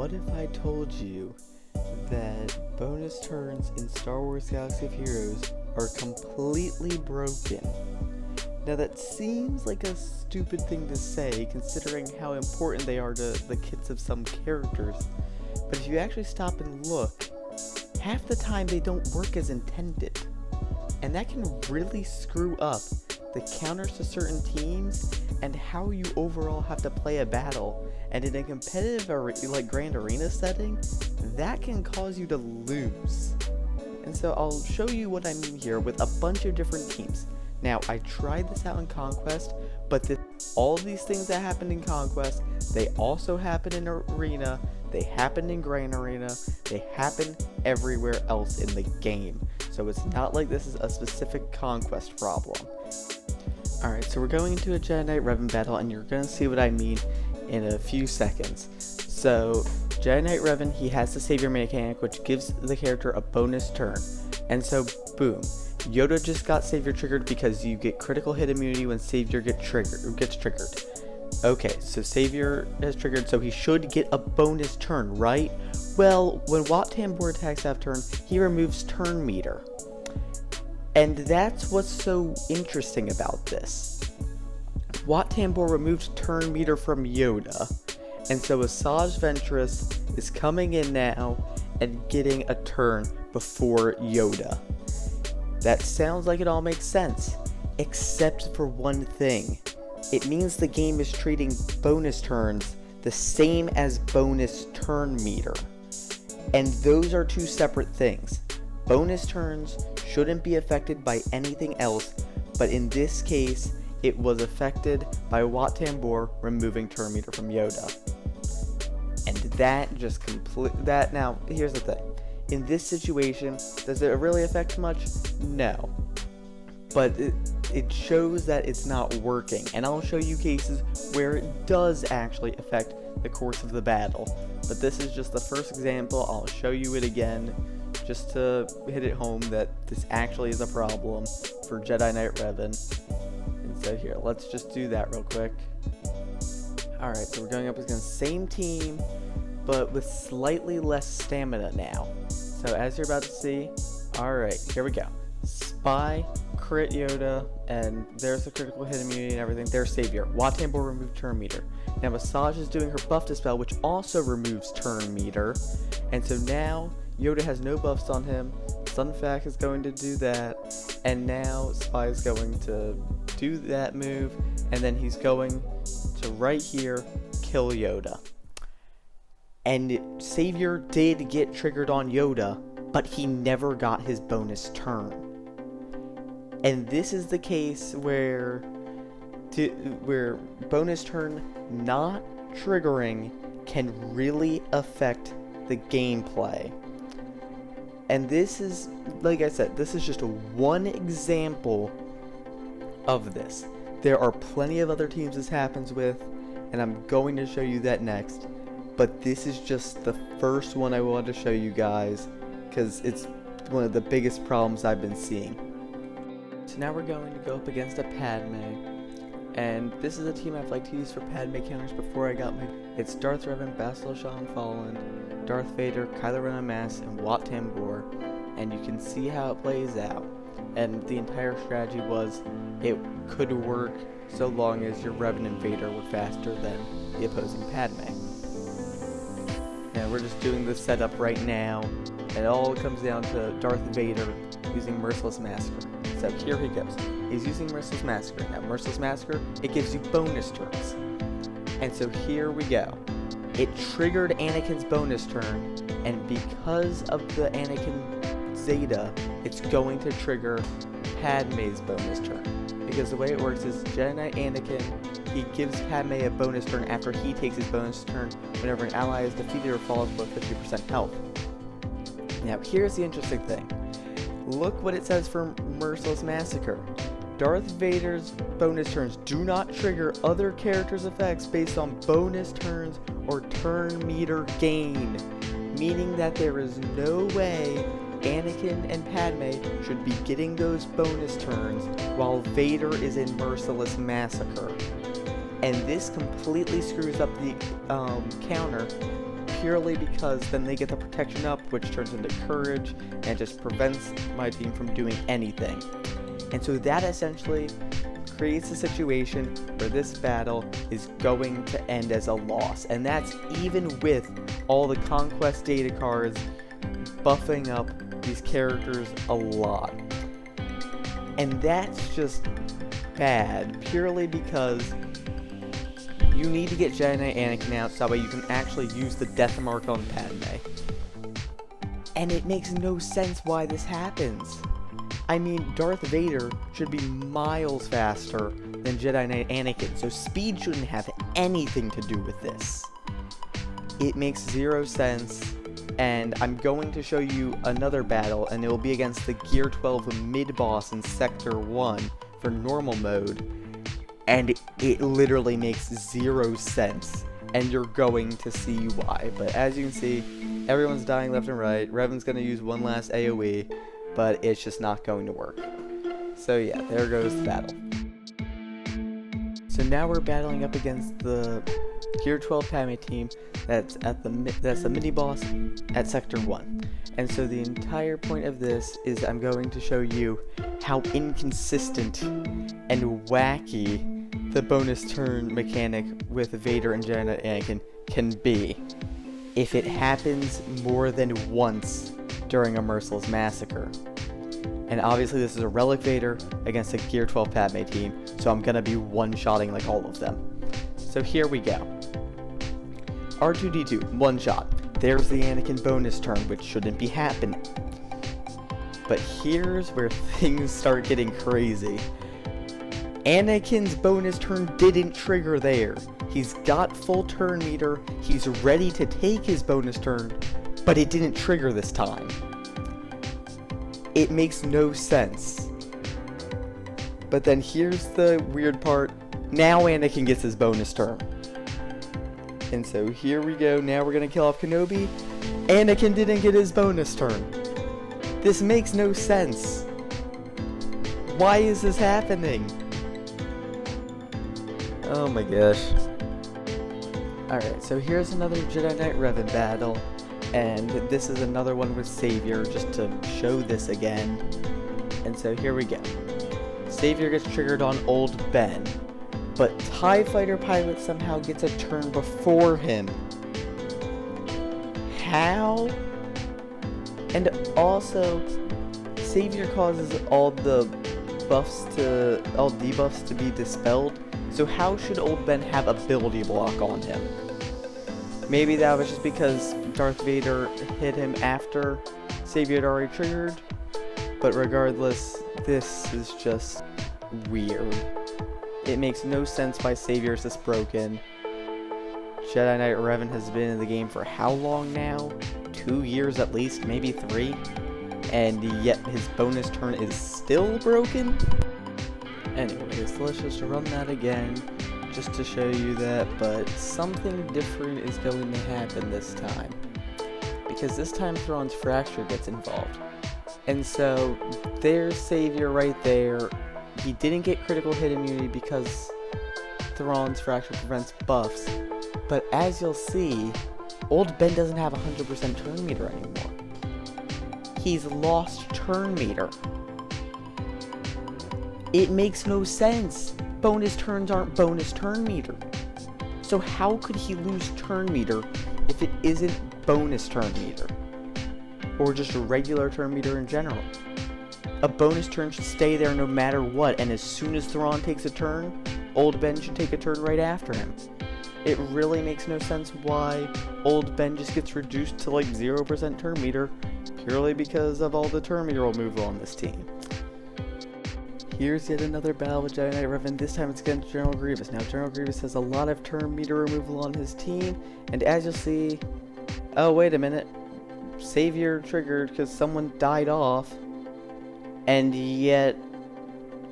what if I told you that bonus turns in Star Wars Galaxy of Heroes are completely broken? Now that seems like a stupid thing to say considering how important they are to the kits of some characters, but if you actually stop and look, half the time they don't work as intended, and that can really screw up the counters to certain teams and how you overall have to play a battle. And in a competitive like Grand Arena setting, that can cause you to lose. And so I'll show you what I mean here with a bunch of different teams. Now, I tried this out in Conquest, but all of these things that happened in Conquest, they also happen in Arena, they happen in Grand Arena, they happen everywhere else in the game. So it's not like this is a specific Conquest problem. Alright, so we're going into a Jedi Knight Revan battle, and you're going to see what I mean in a few seconds. So, Jedi Knight Revan, he has the Savior mechanic, which gives the character a bonus turn. And so, boom. Yoda just got Savior triggered because you get critical hit immunity when Savior gets triggered. Okay, so Savior has triggered, so he should get a bonus turn, right? Well, when Wat Tambor attacks half turn, he removes turn meter. And that's what's so interesting about this. Wat Tambor removed turn meter from Yoda, and so Asajj Ventress is coming in now and getting a turn before Yoda. That sounds like it all makes sense, except for one thing. It means the game is treating bonus turns the same as bonus turn meter. And those are two separate things. Bonus turns shouldn't be affected by anything else, but in this case, it was affected by Wat Tambor removing turn meter from Yoda. And that just now, here's the thing. In this situation, does it really affect much? No. But it shows that it's not working, and I'll show you cases where it does actually affect the course of the battle. But this is just the first example. I'll show you it again, just to hit it home that this actually is a problem for Jedi Knight Revan. And so here, let's just do that real quick. Alright, so we're going up against the same team, but with slightly less stamina now. So as you're about to see, alright, here we go. Spy, crit Yoda, and there's the critical hit immunity and everything. There's Savior. Wat Tambor removed turn meter. Now Asajj is doing her buff dispel, which also removes turn meter. And so now Yoda has no buffs on him. Sunfac is going to do that. And now Spy is going to do that move. And then he's going to right here kill Yoda. And Savior did get triggered on Yoda, but he never got his bonus turn. And this is the case where bonus turn not triggering can really affect the gameplay. And this is, like I said, this is just one example of this. There are plenty of other teams this happens with, and I'm going to show you that next. But this is just the first one I wanted to show you guys, because it's one of the biggest problems I've been seeing. So now we're going to go up against a Padme, and this is a team I've liked to use for Padme counters before I got my... It's Darth Revan, Bastila Shaw Fallen, Darth Vader, Kylo Ren Unmasked, and Wat Tambor, and you can see how it plays out. And the entire strategy was, it could work so long as your Revan and Vader were faster than the opposing Padme. Now we're just doing the setup right now, and it all comes down to Darth Vader using Merciless Massacre. So here he goes. He's using Merciless Massacre. Now Merciless Massacre, it gives you bonus turns. And so here we go. It triggered Anakin's bonus turn, and because of the Anakin Zeta, it's going to trigger Padme's bonus turn. Because the way it works is Jedi Knight Anakin, he gives Padme a bonus turn after he takes his bonus turn whenever an ally is defeated or falls below 50% health. Now here's the interesting thing. Look what it says for Merciless Massacre. Darth Vader's bonus turns do not trigger other characters' effects based on bonus turns or turn meter gain, meaning that there is no way Anakin and Padme should be getting those bonus turns while Vader is in Merciless Massacre. And this completely screws up the counter purely because then they get the protection up, which turns into courage, and just prevents my team from doing anything. And so that essentially creates a situation where this battle is going to end as a loss. And that's even with all the conquest data cards buffing up these characters a lot. And that's just bad, purely because you need to get Jedi Knight Anakin out so that way you can actually use the death mark on Padme. And it makes no sense why this happens. I mean, Darth Vader should be miles faster than Jedi Knight Anakin, so speed shouldn't have anything to do with this. It makes zero sense, and I'm going to show you another battle, and it will be against the Gear 12 mid-boss in Sector 1 for normal mode, and it literally makes zero sense, and you're going to see why. But as you can see, everyone's dying left and right. Revan's going to use one last AoE, but it's just not going to work. So yeah, there goes the battle. So now we're battling up against the Gear 12 Padme team that's the mini-boss at Sector 1. And so the entire point of this is I'm going to show you how inconsistent and wacky the bonus turn mechanic with Vader and Jedi Knight Anakin can be if it happens more than once during a Merciless Massacre. And obviously this is a Relic Vader against a Gear 12 Padme team, so I'm gonna be one-shotting like all of them. So here we go. R2-D2, one shot. There's the Anakin bonus turn, which shouldn't be happening. But here's where things start getting crazy. Anakin's bonus turn didn't trigger there. He's got full turn meter, he's ready to take his bonus turn, but it didn't trigger this time. It makes no sense. But then here's the weird part. Now Anakin gets his bonus turn. And so here we go. Now we're going to kill off Kenobi. Anakin didn't get his bonus turn. This makes no sense. Why is this happening? Oh my gosh. Alright, so here's another Jedi Knight Revan battle. And this is another one with Savior, just to show this again. And so here we go. Savior gets triggered on Old Ben, but TIE Fighter Pilot somehow gets a turn before him. How? And also, Savior causes all debuffs to be dispelled, so how should Old Ben have ability block on him? Maybe that was just because Darth Vader hit him after Savior had already triggered, but regardless, this is just weird. It makes no sense why Savior is this broken. Jedi Knight Revan has been in the game for how long now? 2 years at least, maybe 3? And yet his bonus turn is still broken? Anyways, let's just run that again, just to show you that, but something different is going to happen this time. Because this time Thrawn's Fracture gets involved. And so, there's Savior right there. He didn't get critical hit immunity because Thrawn's Fracture prevents buffs. But as you'll see, Old Ben doesn't have 100% turn meter anymore. He's lost turn meter. It makes no sense. Bonus turns aren't bonus turn meter. So how could he lose turn meter if it isn't bonus turn meter? Or just a regular turn meter in general? A bonus turn should stay there no matter what, and as soon as Thrawn takes a turn, Old Ben should take a turn right after him. It really makes no sense why Old Ben just gets reduced to like 0% turn meter, purely because of all the turn meter removal on this team. Here's yet another battle with Jedi Knight Revan. This time it's against General Grievous. Now General Grievous has a lot of turn meter removal on his team, and as you'll see, oh wait a minute, Savior triggered because someone died off, and yet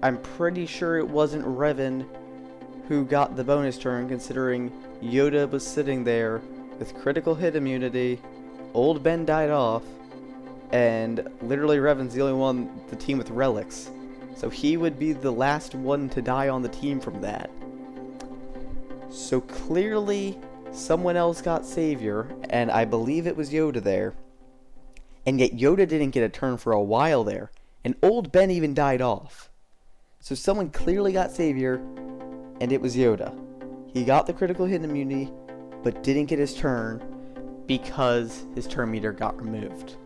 I'm pretty sure it wasn't Revan who got the bonus turn, considering Yoda was sitting there with critical hit immunity, Old Ben died off, and literally Revan's the only one, the team with relics. So he would be the last one to die on the team from that. So clearly, someone else got Savior, and I believe it was Yoda there, and yet Yoda didn't get a turn for a while there, and old Ben even died off. So someone clearly got Savior, and it was Yoda. He got the critical hit immunity, but didn't get his turn because his turn meter got removed.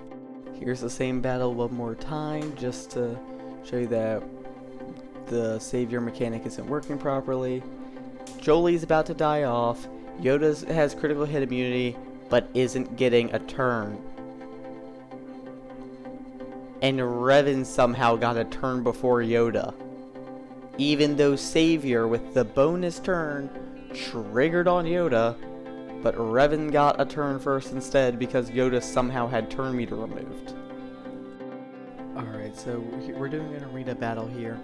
Here's the same battle one more time, just to show you that the Savior mechanic isn't working properly. Jolie's about to die off. Yoda has critical hit immunity, but isn't getting a turn. And Revan somehow got a turn before Yoda. Even though Savior with the bonus turn triggered on Yoda, but Revan got a turn first instead because Yoda somehow had turn meter removed. Alright, so we're doing an arena battle here,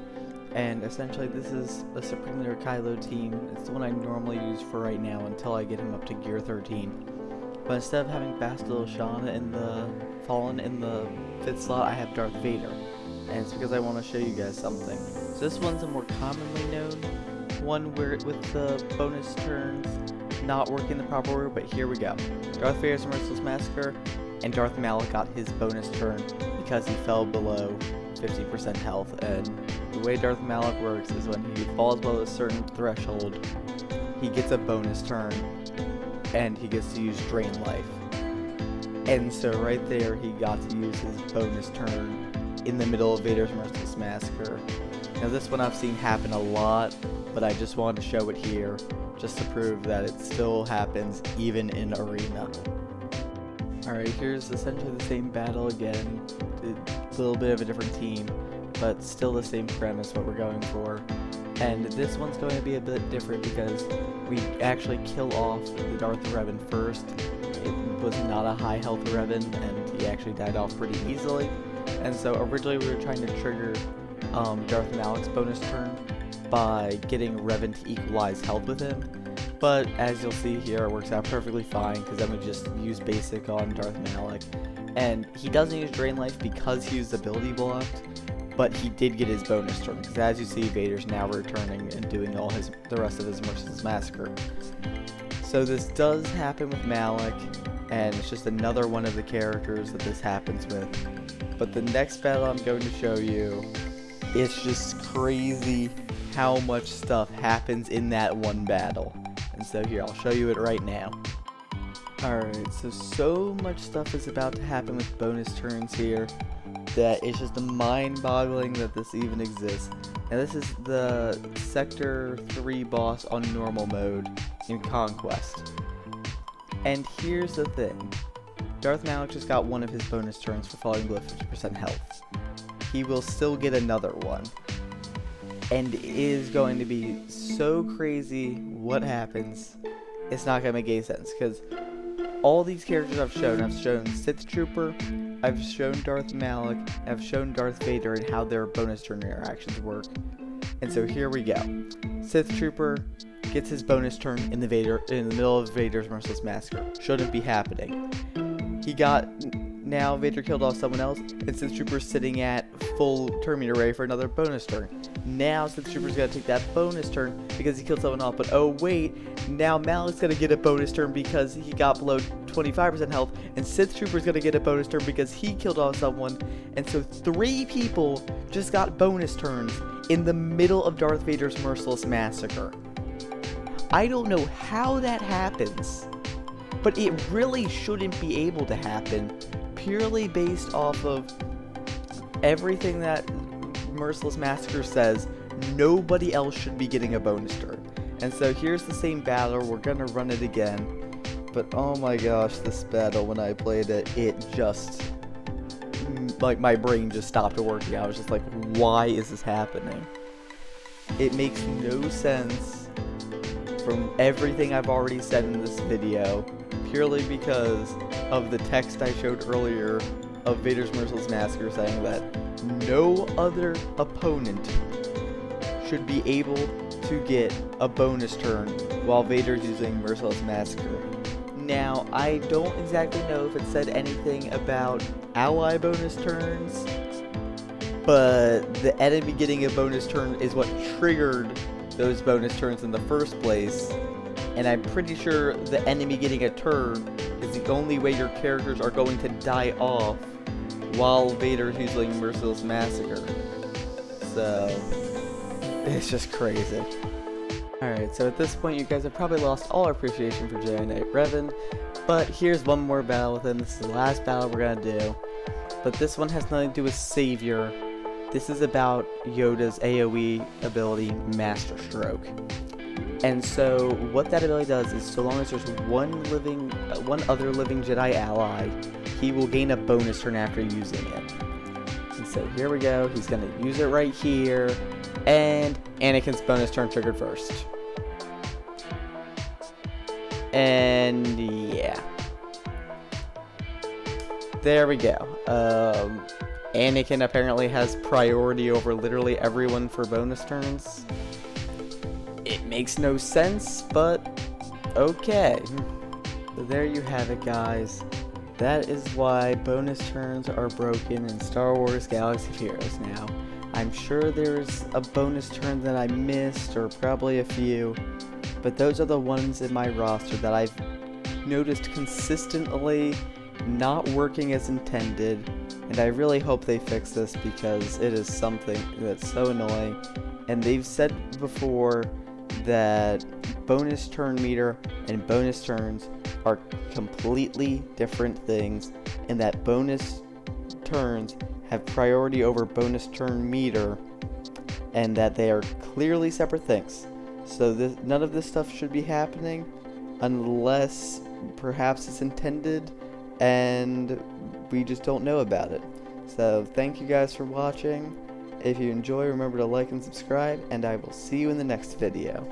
and essentially this is a Supreme Leader Kylo team. It's the one I normally use for right now until I get him up to Gear 13. But instead of having Bastille Shan in the Fallen in the 5th slot, I have Darth Vader. And it's because I want to show you guys something. So this one's a more commonly known one where with the bonus turns not working the proper order, but here we go. Darth Vader's Merciless Massacre, and Darth Malak got his bonus turn because he fell below 50% health. And the way Darth Malak works is when he falls below a certain threshold, he gets a bonus turn, and he gets to use Drain Life. And so right there, he got to use his bonus turn in the middle of Vader's Merciless Massacre. Now this one I've seen happen a lot, but I just wanted to show it here, just to prove that it still happens even in Arena. Alright, here's essentially the same battle again, a little bit of a different team, but still the same premise what we're going for. And this one's going to be a bit different because we actually kill off the Darth Revan first. It was not a high health Revan, and he actually died off pretty easily. And so originally we were trying to trigger Darth Malak's bonus turn by getting Revan to equalize health with him. But as you'll see here, it works out perfectly fine because then we just use basic on Darth Malak. And he doesn't use Drain Life because he used ability blocked, but he did get his bonus turn, because as you see, Vader's now returning and doing all the rest of his Merciless Massacre. So this does happen with Malak, and it's just another one of the characters that this happens with. But the next battle I'm going to show you, it's just crazy how much stuff happens in that one battle. And so here, I'll show you it right now. Alright, so much stuff is about to happen with bonus turns here that it's just mind-boggling that this even exists. Now this is the Sector 3 boss on normal mode in Conquest. And here's the thing. Darth Malak just got one of his bonus turns for falling below 50% health. He will still get another one. And it is going to be so crazy what happens. It's not going to make any sense, because all these characters I've shown Sith Trooper, I've shown Darth Malak, I've shown Darth Vader and how their bonus turn interactions work. And so here we go. Sith Trooper gets his bonus turn in the middle of Vader's Merciless Massacre. Shouldn't be happening. Now Vader killed off someone else, and Sith Trooper's sitting at full turn meter array for another bonus turn. Now Sith Trooper's gonna take that bonus turn because he killed someone off, but oh wait, now Malak's gonna get a bonus turn because he got below 25% health, and Sith Trooper's gonna get a bonus turn because he killed off someone, and so 3 people just got bonus turns in the middle of Darth Vader's Merciless Massacre. I don't know how that happens, but it really shouldn't be able to happen, purely based off of everything that Merciless Massacre says. Nobody else should be getting a bonus turn. And so here's the same battle, we're gonna run it again, but oh my gosh, this battle, when I played it, it just, like, my brain just stopped working. I was just like, why is this happening? It makes no sense from everything I've already said in this video, purely because of the text I showed earlier of Vader's Merciless Massacre saying that no other opponent should be able to get a bonus turn while Vader's using Merciless Massacre. Now, I don't exactly know if it said anything about ally bonus turns, but the enemy getting a bonus turn is what triggered those bonus turns in the first place. And I'm pretty sure the enemy getting a turn is the only way your characters are going to die off while Vader's using Merciless Massacre. So, it's just crazy. Alright, so at this point you guys have probably lost all appreciation for Jedi Knight Revan, but here's one more battle with him. This is the last battle we're gonna do. But this one has nothing to do with Savior. This is about Yoda's AoE ability, Master Stroke. And so what that ability does is, so long as there's one other living Jedi ally, he will gain a bonus turn after using it. And so here we go, he's gonna use it right here, and Anakin's bonus turn triggered first. And yeah. There we go. Anakin apparently has priority over literally everyone for bonus turns. It makes no sense, but okay. So there you have it, guys. That is why bonus turns are broken in Star Wars Galaxy of Heroes now. I'm sure there's a bonus turn that I missed, or probably a few, but those are the ones in my roster that I've noticed consistently not working as intended, and I really hope they fix this because it is something that's so annoying. And they've said before that bonus turn meter and bonus turns are completely different things, and that bonus turns have priority over bonus turn meter, and that they are clearly separate things. So none of this stuff should be happening unless perhaps it's intended and we just don't know about it. So thank you guys for watching. If you enjoy, remember to like and subscribe, and I will see you in the next video.